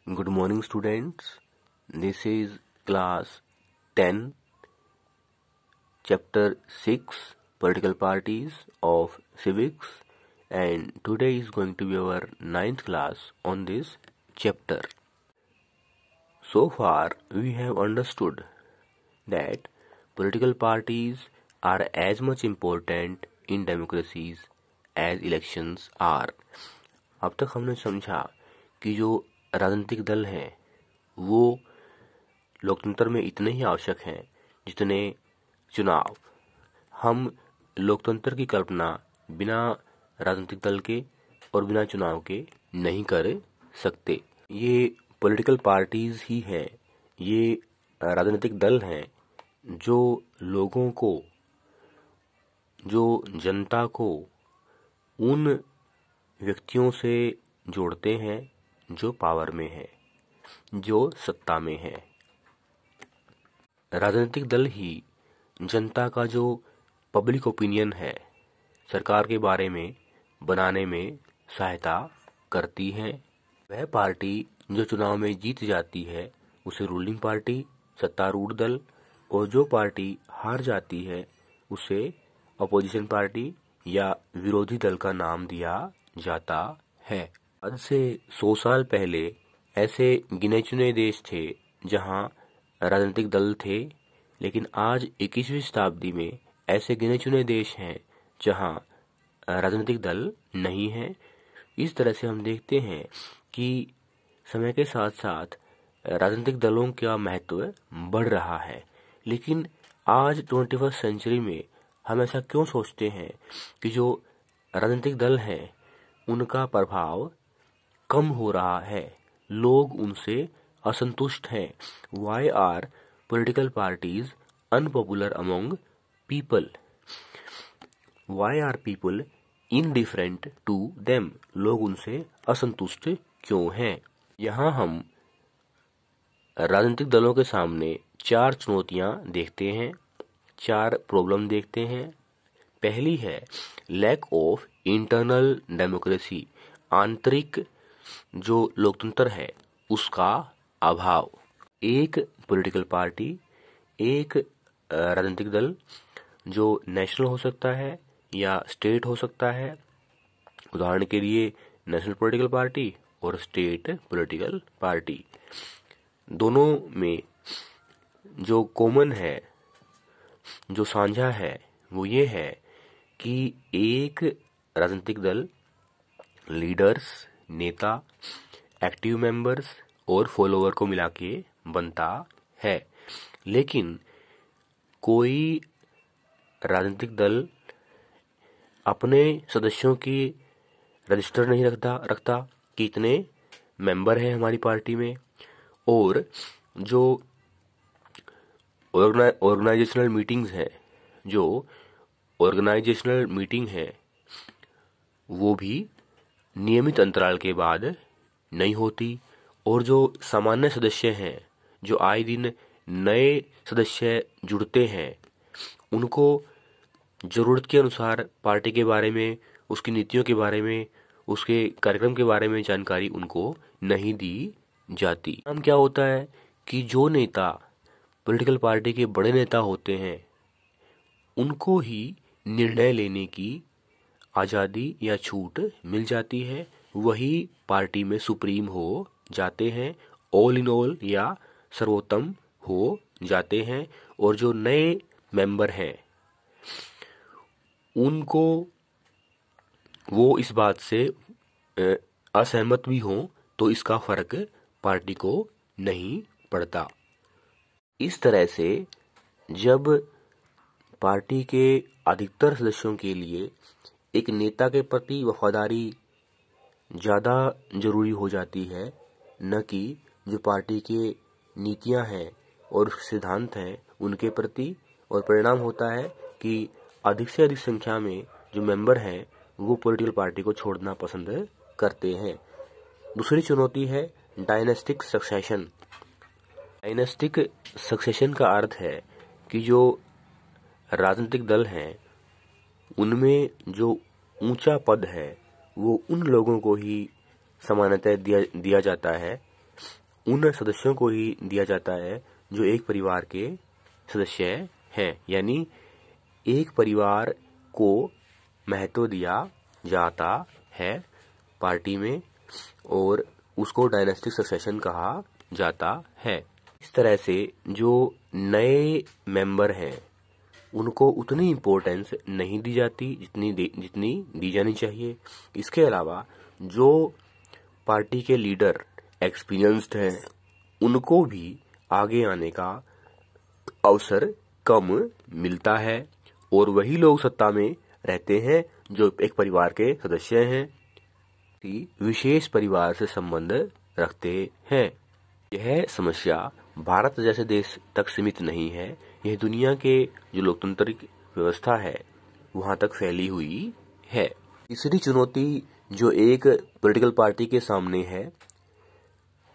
Good morning, students. This is class 10, chapter 6, Political Parties of Civics, and today is going to be our 9th class on this chapter. So far, we have understood that political parties are as much important in democracies as elections are. अब तक हमने समझा कि जो राजनीतिक दल हैं वो लोकतंत्र में इतने ही आवश्यक हैं जितने चुनाव। हम लोकतंत्र की कल्पना बिना राजनीतिक दल के और बिना चुनाव के नहीं कर सकते। ये पॉलिटिकल पार्टीज ही हैं, ये राजनीतिक दल हैं जो लोगों को, जो जनता को उन व्यक्तियों से जोड़ते हैं जो पावर में है, जो सत्ता में है। राजनीतिक दल ही जनता का जो पब्लिक ओपिनियन है सरकार के बारे में बनाने में सहायता करती है। वह पार्टी जो चुनाव में जीत जाती है उसे रूलिंग पार्टी, सत्तारूढ़ दल, और जो पार्टी हार जाती है उसे अपोजिशन पार्टी या विरोधी दल का नाम दिया जाता है। आज से 100 साल पहले ऐसे गिने चुने देश थे जहां राजनीतिक दल थे, लेकिन आज 21वीं शताब्दी में ऐसे गिने चुने देश हैं जहां राजनीतिक दल नहीं है। इस तरह से हम देखते हैं कि समय के साथ साथ राजनीतिक दलों का महत्व बढ़ रहा है। लेकिन आज 21st सेंचुरी में हम ऐसा क्यों सोचते हैं कि जो राजनीतिक दल हैं उनका प्रभाव कम हो रहा है, लोग उनसे असंतुष्ट हैं। Why are political parties unpopular among people? Why are people indifferent to them? लोग उनसे असंतुष्ट क्यों हैं? यहाँ हम राजनीतिक दलों के सामने 4 चुनौतियां देखते हैं, 4 प्रॉब्लम देखते हैं। पहली है लैक ऑफ इंटरनल डेमोक्रेसी, आंतरिक जो लोकतंत्र है उसका अभाव। एक पॉलिटिकल पार्टी, एक राजनीतिक दल जो नेशनल हो सकता है या स्टेट हो सकता है, उदाहरण के लिए नेशनल पॉलिटिकल पार्टी और स्टेट पॉलिटिकल पार्टी, दोनों में जो कॉमन है, जो साझा है, वो ये है कि एक राजनीतिक दल लीडर्स, नेता, एक्टिव मेंबर्स और फॉलोअर को मिला के बनता है। लेकिन कोई राजनीतिक दल अपने सदस्यों की रजिस्टर नहीं रखता कि इतने मेंबर हैं हमारी पार्टी में, और जो ऑर्गेनाइजेशनल मीटिंग है वो भी नियमित अंतराल के बाद नहीं होती, और जो सामान्य सदस्य हैं, जो आए दिन नए सदस्य जुड़ते हैं, उनको जरूरत के अनुसार पार्टी के बारे में, उसकी नीतियों के बारे में, उसके कार्यक्रम के बारे में जानकारी उनको नहीं दी जाती। हम क्या होता है कि जो नेता पॉलिटिकल पार्टी के बड़े नेता होते हैं उनको ही निर्णय लेने की आज़ादी या छूट मिल जाती है, वही पार्टी में सुप्रीम हो जाते हैं, ऑल इन ऑल या सर्वोत्तम हो जाते हैं। और जो नए मेंबर हैं उनको वो इस बात से असहमत भी हों तो इसका फर्क पार्टी को नहीं पड़ता। इस तरह से जब पार्टी के अधिकतर सदस्यों के लिए एक नेता के प्रति वफादारी ज़्यादा जरूरी हो जाती है, न कि जो पार्टी के नीतियां हैं और सिद्धांत हैं उनके प्रति, और परिणाम होता है कि अधिक से अधिक संख्या में जो मेंबर हैं वो पॉलिटिकल पार्टी को छोड़ना पसंद करते हैं। दूसरी चुनौती है डायनेस्टिक सक्सेशन। डायनेस्टिक सक्सेशन का अर्थ है कि जो राजनीतिक दल हैं उनमें जो ऊंचा पद है वो उन लोगों को ही सामान्यतः दिया जाता है उन सदस्यों को ही दिया जाता है जो एक परिवार के सदस्य हैं, यानी एक परिवार को महत्व दिया जाता है पार्टी में और उसको डायनेस्टिक सक्सेशन कहा जाता है। इस तरह से जो नए मेंबर हैं उनको उतनी इम्पोर्टेंस नहीं दी जाती जितनी दी जानी चाहिए। इसके अलावा जो पार्टी के लीडर एक्सपीरियंस्ड हैं उनको भी आगे आने का अवसर कम मिलता है और वही लोग सत्ता में रहते हैं जो एक परिवार के सदस्य हैं, विशेष परिवार से संबंध रखते हैं। यह समस्या भारत जैसे देश तक सीमित नहीं है, यह दुनिया के जो लोकतांत्रिक व्यवस्था है वहां तक फैली हुई है। तीसरी चुनौती जो एक पॉलिटिकल पार्टी के सामने है,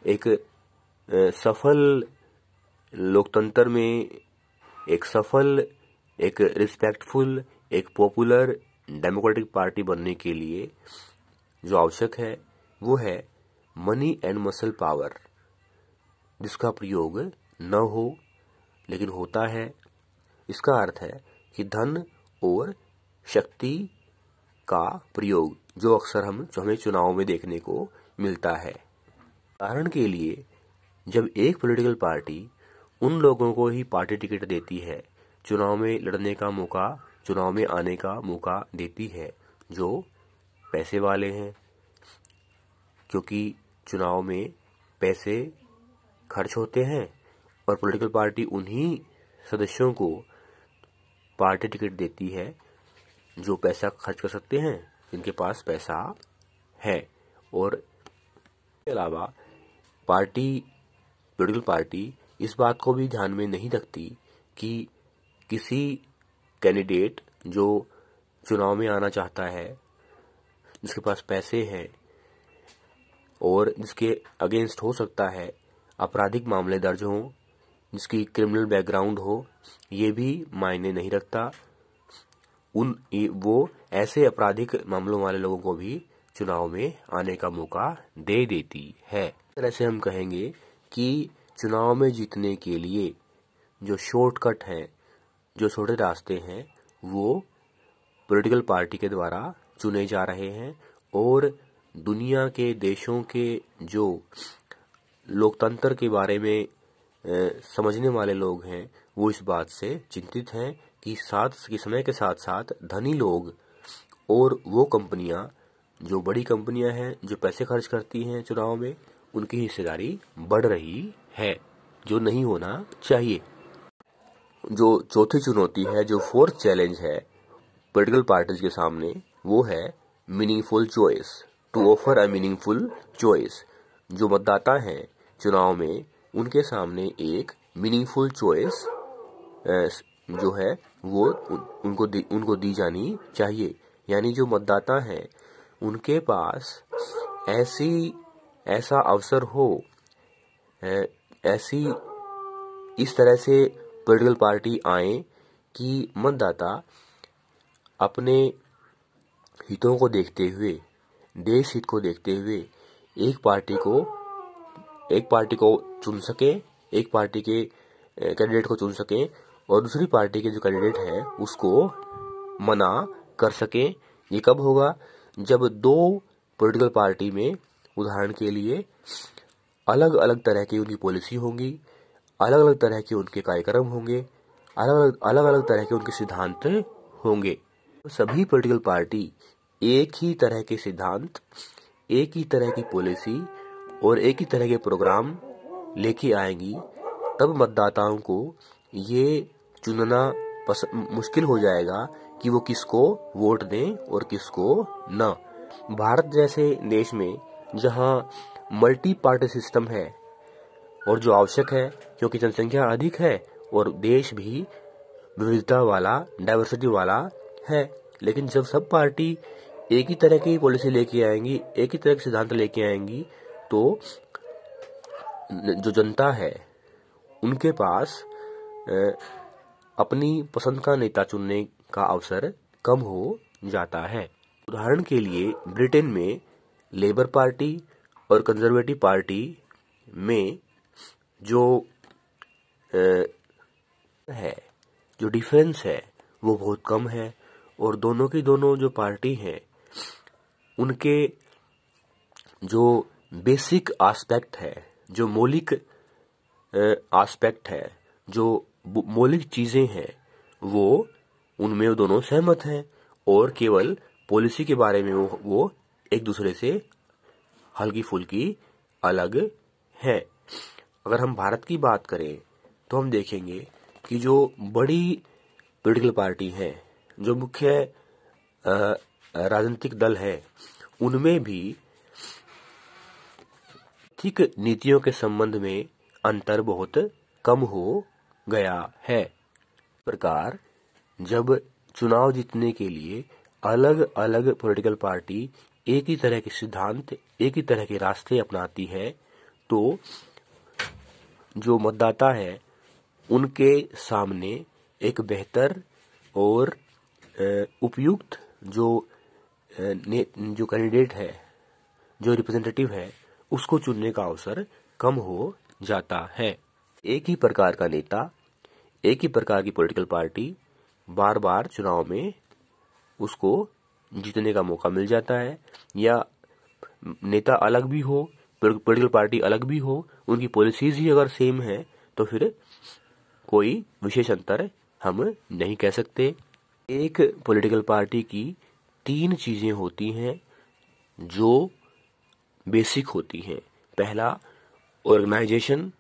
एक सफल लोकतंत्र में एक सफल, एक रिस्पेक्टफुल, एक पॉपुलर डेमोक्रेटिक पार्टी बनने के लिए जो आवश्यक है वो है मनी एंड मसल पावर, जिसका प्रयोग न हो लेकिन होता है। इसका अर्थ है कि धन और शक्ति का प्रयोग जो अक्सर हमें चुनाव में देखने को मिलता है। उदाहरण के लिए जब एक पॉलिटिकल पार्टी उन लोगों को ही पार्टी टिकट देती है, चुनाव में लड़ने का मौका, चुनाव में आने का मौका देती है जो पैसे वाले हैं, क्योंकि चुनाव में पैसे खर्च होते हैं और पॉलिटिकल पार्टी उन्हीं सदस्यों को पार्टी टिकट देती है जो पैसा खर्च कर सकते हैं, जिनके पास पैसा है। और इसके अलावा पॉलिटिकल पार्टी इस बात को भी ध्यान में नहीं रखती कि किसी कैंडिडेट जो चुनाव में आना चाहता है, जिसके पास पैसे हैं और जिसके अगेंस्ट हो सकता है आपराधिक मामले दर्ज हों, जिसकी क्रिमिनल बैकग्राउंड हो, ये भी मायने नहीं रखता। वो ऐसे आपराधिक मामलों वाले लोगों को भी चुनाव में आने का मौका दे देती है। इस तरह से हम कहेंगे कि चुनाव में जीतने के लिए जो शॉर्टकट हैं, जो छोटे रास्ते हैं, वो पॉलिटिकल पार्टी के द्वारा चुने जा रहे हैं और दुनिया के देशों के जो लोकतंत्र के बारे में समझने वाले लोग हैं वो इस बात से चिंतित हैं कि समय के साथ साथ धनी लोग और वो कंपनियां, जो बड़ी कंपनियां हैं जो पैसे खर्च करती हैं चुनाव में, उनकी हिस्सेदारी बढ़ रही है, जो नहीं होना चाहिए। जो चौथी चुनौती है, जो फोर्थ चैलेंज है पॉलिटिकल पार्टीज के सामने, वो है meaningful choice, to offer a meaningful choice. जो मतदाता हैं चुनाव में, उनके सामने एक मीनिंगफुल चॉइस जो है वो उनको दी जानी चाहिए। यानी जो मतदाता हैं उनके पास ऐसा अवसर हो, इस तरह से पॉलिटिकल पार्टी आए कि मतदाता अपने हितों को देखते हुए, देश हित को देखते हुए एक पार्टी को चुन सके, एक पार्टी के कैंडिडेट को चुन सके और दूसरी पार्टी के जो कैंडिडेट है उसको मना कर सके। ये कब होगा? जब दो पॉलिटिकल पार्टी में, उदाहरण के लिए, अलग अलग तरह की उनकी पॉलिसी होंगी, अलग अलग तरह के उनके कार्यक्रम होंगे, अलग अलग तरह के उनके सिद्धांत होंगे। सभी पॉलिटिकल पार्टी एक ही तरह के सिद्धांत, एक ही तरह की पॉलिसी और एक ही तरह के प्रोग्राम लेके आएंगी, तब मतदाताओं को ये चुनना मुश्किल हो जाएगा कि वो किसको वोट दें और किसको न। भारत जैसे देश में जहां मल्टी पार्टी सिस्टम है और जो आवश्यक है, क्योंकि जनसंख्या अधिक है और देश भी विविधता वाला, डाइवर्सिटी वाला है, लेकिन जब सब पार्टी एक ही तरह की पॉलिसी लेके आएंगी, एक ही तरह के सिद्धांत लेके आएंगी, तो जो जनता है उनके पास अपनी पसंद का नेता चुनने का अवसर कम हो जाता है। उदाहरण के लिए ब्रिटेन में लेबर पार्टी और कंजर्वेटिव पार्टी में जो जो डिफरेंस है वो बहुत कम है, और दोनों की दोनों जो पार्टी हैं उनके जो बेसिक एस्पेक्ट है, जो मौलिक एस्पेक्ट है, जो मौलिक चीजें हैं, वो उनमें वो दोनों सहमत हैं, और केवल पॉलिसी के बारे में वो एक दूसरे से हल्की फुल्की अलग है। अगर हम भारत की बात करें तो हम देखेंगे कि जो बड़ी पॉलिटिकल पार्टी है, जो मुख्य राजनीतिक दल है, उनमें भी आर्थिक नीतियों के संबंध में अंतर बहुत कम हो गया है। इस प्रकार जब चुनाव जीतने के लिए अलग अलग पॉलिटिकल पार्टी एक ही तरह के सिद्धांत, एक ही तरह के रास्ते अपनाती है, तो जो मतदाता है उनके सामने एक बेहतर और उपयुक्त जो कैंडिडेट है, जो रिप्रेजेंटेटिव है, उसको चुनने का अवसर कम हो जाता है। एक ही प्रकार का नेता, एक ही प्रकार की पॉलिटिकल पार्टी बार बार चुनाव में उसको जीतने का मौका मिल जाता है, या नेता अलग भी हो, पॉलिटिकल पार्टी अलग भी हो, उनकी पॉलिसीज ही अगर सेम है तो फिर कोई विशेष अंतर हम नहीं कह सकते। एक पॉलिटिकल पार्टी की 3 चीजें होती हैं जो बेसिक होती हैं। पहला ऑर्गेनाइजेशन,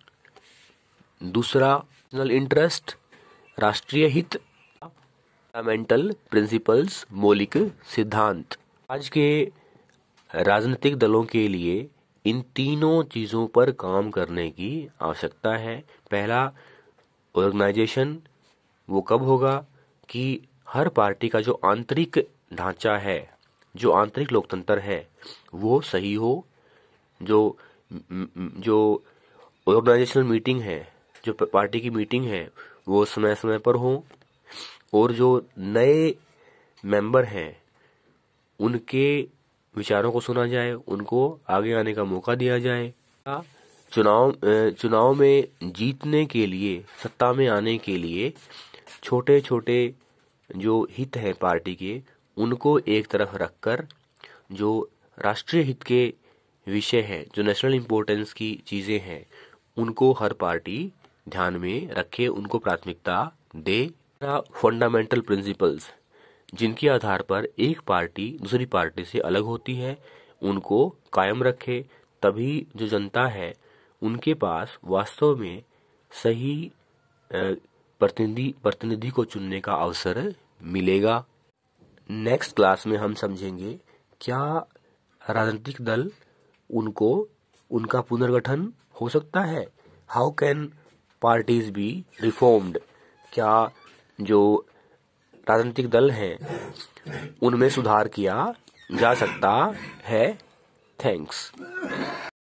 दूसरा नेशनल इंटरेस्ट, राष्ट्रीय हित, फंडामेंटल प्रिंसिपल्स, मौलिक सिद्धांत। आज के राजनीतिक दलों के लिए इन तीनों चीजों पर काम करने की आवश्यकता है। पहला ऑर्गेनाइजेशन, वो कब होगा कि हर पार्टी का जो आंतरिक ढांचा है, जो आंतरिक लोकतंत्र है, वो सही हो। जो ऑर्गेनाइजेशनल मीटिंग है, जो पार्टी की मीटिंग है, वो समय समय पर हो, और जो नए मेंबर हैं उनके विचारों को सुना जाए, उनको आगे आने का मौका दिया जाए। चुनाव में जीतने के लिए, सत्ता में आने के लिए छोटे छोटे जो हित हैं पार्टी के, उनको एक तरफ रखकर जो राष्ट्रीय हित के विषय है, जो नेशनल इम्पोर्टेंस की चीजें हैं, उनको हर पार्टी ध्यान में रखे, उनको प्राथमिकता दे। फंडामेंटल प्रिंसिपल्स, जिनके आधार पर एक पार्टी दूसरी पार्टी से अलग होती है, उनको कायम रखे, तभी जो जनता है उनके पास वास्तव में सही प्रतिनिधि को चुनने का अवसर मिलेगा। नेक्स्ट क्लास में हम समझेंगे क्या राजनीतिक दल उनका पुनर्गठन हो सकता है। How can parties B reformed, क्या जो राजनीतिक दल हैं उनमें सुधार किया जा सकता है। थैंक्स।